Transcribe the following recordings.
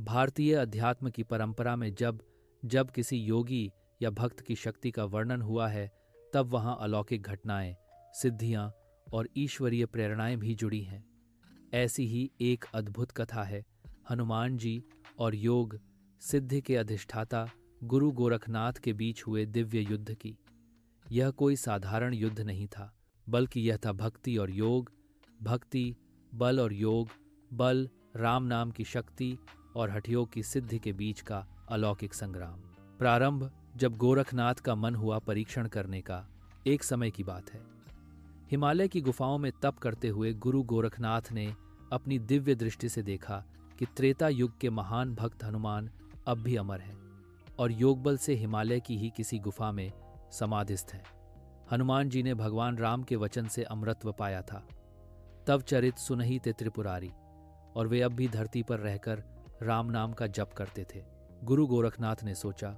भारतीय अध्यात्म की परंपरा में जब जब किसी योगी या भक्त की शक्ति का वर्णन हुआ है, तब वहाँ अलौकिक घटनाएं, सिद्धियां और ईश्वरीय प्रेरणाएं भी जुड़ी हैं। ऐसी ही एक अद्भुत कथा है हनुमान जी और योग सिद्धि के अधिष्ठाता गुरु गोरखनाथ के बीच हुए दिव्य युद्ध की। यह कोई साधारण युद्ध नहीं था, बल्कि यह था भक्ति और योग, भक्ति, बल और योग, बल, राम नाम की शक्ति और हठयोग की सिद्धि के बीच का अलौकिक संग्राम। प्रारंभ जब गोरखनाथ का मन हुआ परीक्षण करने का, एक समय की बात है। हिमालय की गुफाओं में तप करते हुए गुरु गोरखनाथ ने अपनी दिव्य दृष्टि से देखा कि त्रेता युग के महान भक्त हनुमान अब भी अमर हैं और योग बल से हिमालय की ही किसी गुफा में समाधिस्थ हैं। हनुमान जी ने भगवान राम के वचन से अमरत्व पाया था। तव चरित सुनहि ते त्रिपुरारी, और वे अब भी धरती पर रहकर राम नाम का जप करते थे। गुरु गोरखनाथ ने सोचा,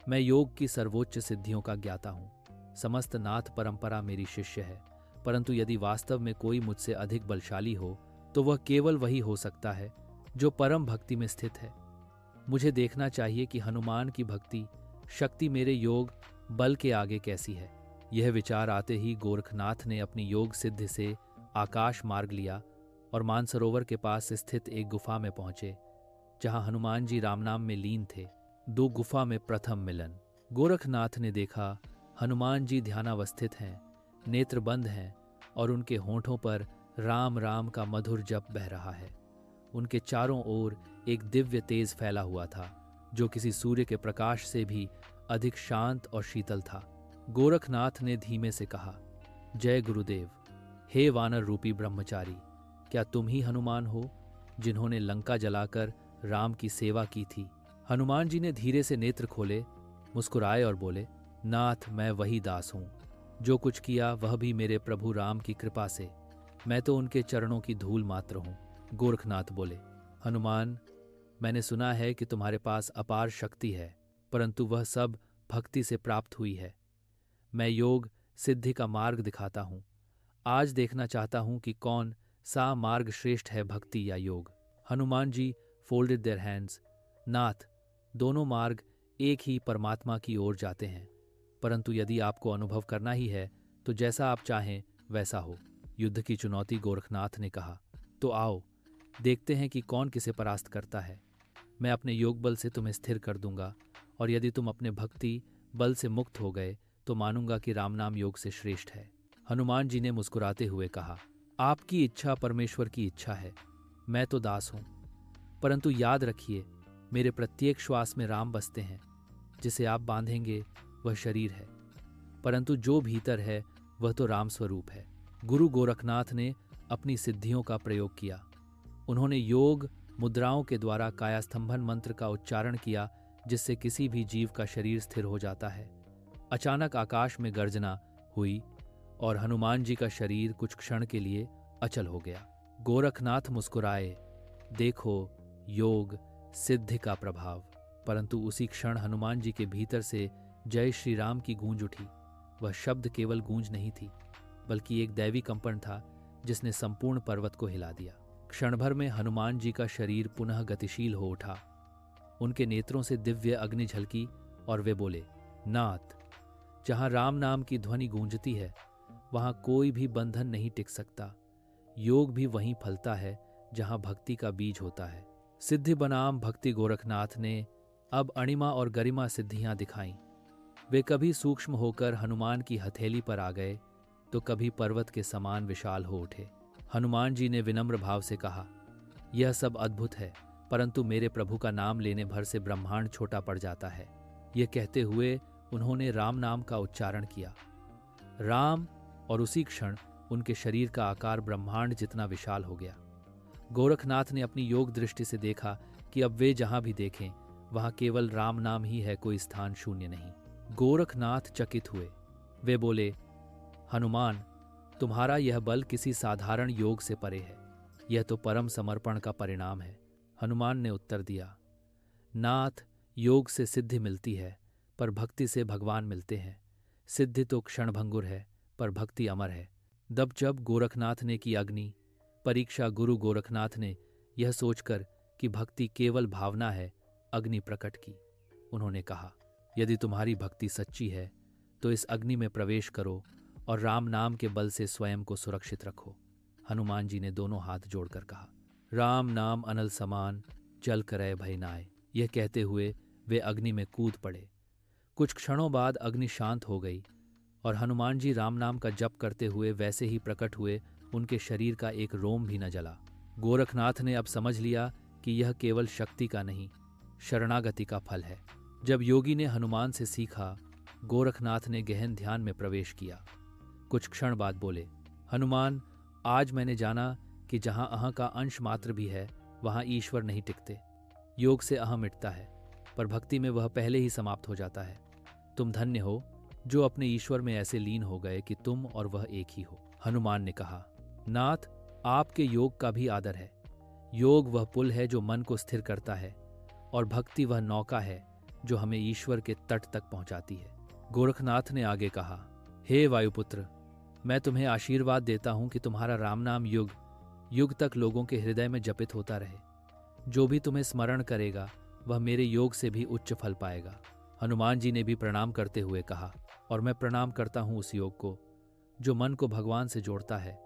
मैं योग की सर्वोच्च सिद्धियों का ज्ञाता हूँ, समस्त नाथ परंपरा मेरी शिष्य है, परंतु यदि वास्तव में कोई मुझसे अधिक बलशाली हो तो वह केवल वही हो सकता है जो परम भक्ति में स्थित है। मुझे देखना चाहिए कि हनुमान की भक्ति शक्ति मेरे योग बल के आगे कैसी है। यह विचार आते ही गोरखनाथ ने अपनी योग सिद्धि से आकाश मार्ग लिया और मानसरोवर के पास स्थित एक गुफा में पहुंचे, जहां हनुमान जी रामनाम में लीन थे। दो गुफा में प्रथम मिलन। गोरखनाथ ने देखा हनुमान जी ध्यानावस्थित हैं, नेत्र बंद हैं और उनके होंठों पर राम राम का मधुर जप बह रहा है। उनके चारों ओर एक दिव्य तेज फैला हुआ था, जो किसी सूर्य के प्रकाश से भी अधिक शांत और शीतल था। गोरखनाथ ने धीमे से कहा, जय गुरुदेव। हे वानर रूपी ब्रह्मचारी, क्या तुम ही हनुमान हो जिन्होंने लंका जलाकर राम की सेवा की थी? हनुमान जी ने धीरे से नेत्र खोले, मुस्कुराए और बोले, नाथ, मैं वही दास हूं। जो कुछ किया वह भी मेरे प्रभु राम की कृपा से। मैं तो उनके चरणों की धूल मात्र हूं। गोरखनाथ बोले, हनुमान, मैंने सुना है कि तुम्हारे पास अपार शक्ति है, परंतु वह सब भक्ति से प्राप्त हुई है। मैं योग सिद्धि का मार्ग दिखाता हूं। आज देखना चाहता हूं कि कौन सा मार्ग श्रेष्ठ है, भक्ति या योग। Hanuman ji folded their hands. नाथ, दोनों मार्ग एक ही परमात्मा की ओर जाते हैं, परंतु यदि आपको अनुभव करना ही है तो जैसा आप चाहें वैसा हो। युद्ध की चुनौती गोरखनाथ ने कहा, तो आओ देखते हैं कि कौन किसे परास्त करता है। मैं अपने योग बल से तुम्हें स्थिर कर दूंगा, और यदि तुम अपने भक्ति बल से मुक्त हो गए तो मानूंगा कि राम नाम योग से श्रेष्ठ है। हनुमान जी ने मुस्कुराते हुए कहा, आपकी इच्छा परमेश्वर की इच्छा है। मैं तो दास हूं, परंतु याद रखिए, मेरे प्रत्येक श्वास में राम बसते हैं। जिसे आप बांधेंगे वह शरीर है, परंतु जो भीतर है वह तो राम स्वरूप है। गुरु गोरखनाथ ने अपनी सिद्धियों का प्रयोग किया। उन्होंने योग मुद्राओं के द्वारा कायास्तंभन मंत्र का उच्चारण किया, जिससे किसी भी जीव का शरीर स्थिर हो जाता है। अचानक आकाश में गर्जना हुई और हनुमान जी का शरीर कुछ क्षण के लिए अचल हो गया। गोरखनाथ मुस्कुराए, देखो योग सिद्धि का प्रभाव। परंतु उसी क्षण हनुमान जी के भीतर से जय श्री राम की गूंज उठी। वह शब्द केवल गूंज नहीं थी, बल्कि एक दैवी कंपन था जिसने संपूर्ण पर्वत को हिला दिया। क्षण भर में हनुमान जी का शरीर पुनः गतिशील हो उठा। उनके नेत्रों से दिव्य अग्नि झलकी और वे बोले, नाथ, जहां राम नाम की ध्वनि गूंजती है वहां कोई भी बंधन नहीं टिक सकता। योग भी वहीं फलता है जहां भक्ति का बीज होता है। सिद्धि बनाम भक्ति। गोरखनाथ ने अब अणिमा और गरिमा सिद्धियां दिखाईं। वे कभी सूक्ष्म होकर हनुमान की हथेली पर आ गए तो कभी पर्वत के समान विशाल हो उठे। हनुमान जी ने विनम्र भाव से कहा, यह सब अद्भुत है, परंतु मेरे प्रभु का नाम लेने भर से ब्रह्मांड छोटा पड़ जाता है। यह कहते हुए उन्होंने राम नाम का उच्चारण किया। राम, और उसी क्षण उनके शरीर का आकार ब्रह्मांड जितना विशाल हो गया। गोरखनाथ ने अपनी योग दृष्टि से देखा कि अब वे जहां भी देखें वहां केवल राम नाम ही है, कोई स्थान शून्य नहीं। गोरखनाथ चकित हुए। वे बोले, हनुमान, तुम्हारा यह बल किसी साधारण योग से परे है। यह तो परम समर्पण का परिणाम है। हनुमान ने उत्तर दिया, नाथ, योग से सिद्धि मिलती है, पर भक्ति से भगवान मिलते हैं। सिद्धि तो क्षणभंगुर है, पर भक्ति अमर है। जब गोरखनाथ ने की अग्नि परीक्षा, गुरु गोरखनाथ ने यह सोचकर कि भक्ति केवल भावना है, अग्नि प्रकट की। उन्होंने कहा, यदि तुम्हारी भक्ति सच्ची है तो इस अग्नि में प्रवेश करो और राम नाम के बल से स्वयं को सुरक्षित रखो। हनुमान जी ने दोनों हाथ जोड़कर कहा, राम नाम अनल समान, जल करय भय नाय। यह कहते हुए वे अग्नि में कूद पड़े। कुछ क्षणों बाद अग्नि शांत हो गई और हनुमान जी राम नाम का जप करते हुए वैसे ही प्रकट हुए। उनके शरीर का एक रोम भी न जला। गोरखनाथ ने अब समझ लिया कि यह केवल शक्ति का नहीं, शरणागति का फल है। जब योगी ने हनुमान से सीखा, गोरखनाथ ने गहन ध्यान में प्रवेश किया। कुछ क्षण बाद बोले, हनुमान, आज मैंने जाना कि जहां अहं का अंश मात्र भी है वहां ईश्वर नहीं टिकते। योग से अहं मिटता है, पर भक्ति में वह पहले ही समाप्त हो जाता है। तुम धन्य हो जो अपने ईश्वर में ऐसे लीन हो गए कि तुम और वह एक ही हो। हनुमान ने कहा, नाथ, आपके योग का भी आदर है। योग वह पुल है जो मन को स्थिर करता है और भक्ति वह नौका है जो हमें ईश्वर के तट तक पहुंचाती है। गोरखनाथ ने आगे कहा, हे वायुपुत्र, मैं तुम्हें आशीर्वाद देता हूं कि तुम्हारा राम नाम युग युग तक लोगों के हृदय में जपित होता रहे। जो भी तुम्हें स्मरण करेगा वह मेरे योग से भी उच्च फल पाएगा। हनुमान जी ने भी प्रणाम करते हुए कहा, और मैं प्रणाम करता हूं उस योग को जो मन को भगवान से जोड़ता है।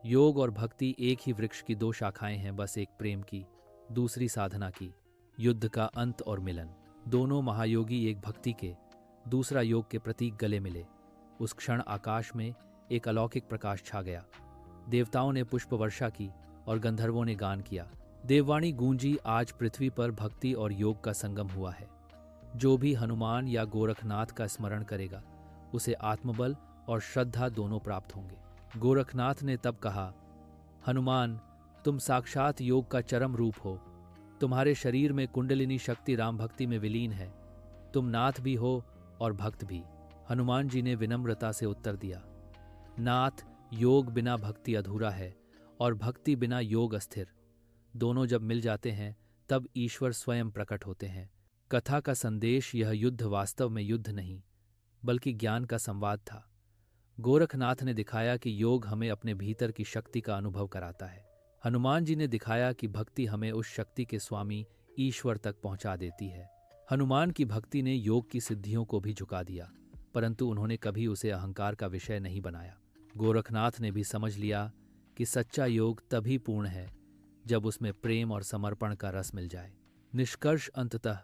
योग और भक्ति एक ही वृक्ष की दो शाखाएं हैं, बस एक प्रेम की, दूसरी साधना की। युद्ध का अंत और मिलन, दोनों महायोगी एक भक्ति के, दूसरा योग के प्रतीक गले मिले। उस क्षण आकाश में एक अलौकिक प्रकाश छा गया। देवताओं ने पुष्प वर्षा की और गंधर्वों ने गान किया। देववाणी गूंजी, आज पृथ्वी पर भक्ति और योग का संगम हुआ है। जो भी हनुमान या गोरखनाथ का स्मरण करेगा उसे आत्मबल और श्रद्धा दोनों प्राप्त होंगे। गोरखनाथ ने तब कहा, हनुमान, तुम साक्षात योग का चरम रूप हो। तुम्हारे शरीर में कुंडलिनी शक्ति राम भक्ति में विलीन है। तुम नाथ भी हो और भक्त भी। हनुमान जी ने विनम्रता से उत्तर दिया, नाथ, योग बिना भक्ति अधूरा है और भक्ति बिना योग अस्थिर। दोनों जब मिल जाते हैं तब ईश्वर स्वयं प्रकट होते हैं। कथा का संदेश, यह युद्ध वास्तव में युद्ध नहीं बल्कि ज्ञान का संवाद था। गोरखनाथ ने दिखाया कि योग हमें अपने भीतर की शक्ति का अनुभव कराता है। हनुमान जी ने दिखाया कि भक्ति हमें उस शक्ति के स्वामी ईश्वर तक पहुंचा देती है। हनुमान की भक्ति ने योग की सिद्धियों को भी झुका दिया, परंतु उन्होंने कभी उसे अहंकार का विषय नहीं बनाया। गोरखनाथ ने भी समझ लिया कि सच्चा योग तभी पूर्ण है जब उसमें प्रेम और समर्पण का रस मिल जाए। निष्कर्ष, अंततः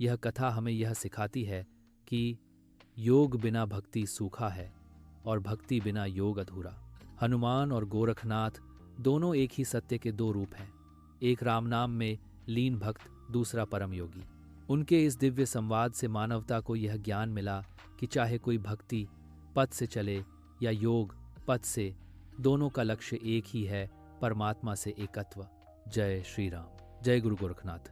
यह कथा हमें यह सिखाती है कि योग बिना भक्ति सूखा है और भक्ति बिना योग अधूरा। हनुमान और गोरखनाथ दोनों एक ही सत्य के दो रूप हैं, एक राम नाम में लीन भक्त, दूसरा परम योगी। उनके इस दिव्य संवाद से मानवता को यह ज्ञान मिला कि चाहे कोई भक्ति पथ से चले या योग पथ से, दोनों का लक्ष्य एक ही है, परमात्मा से एकत्व। जय श्री राम। जय गुरु गोरखनाथ।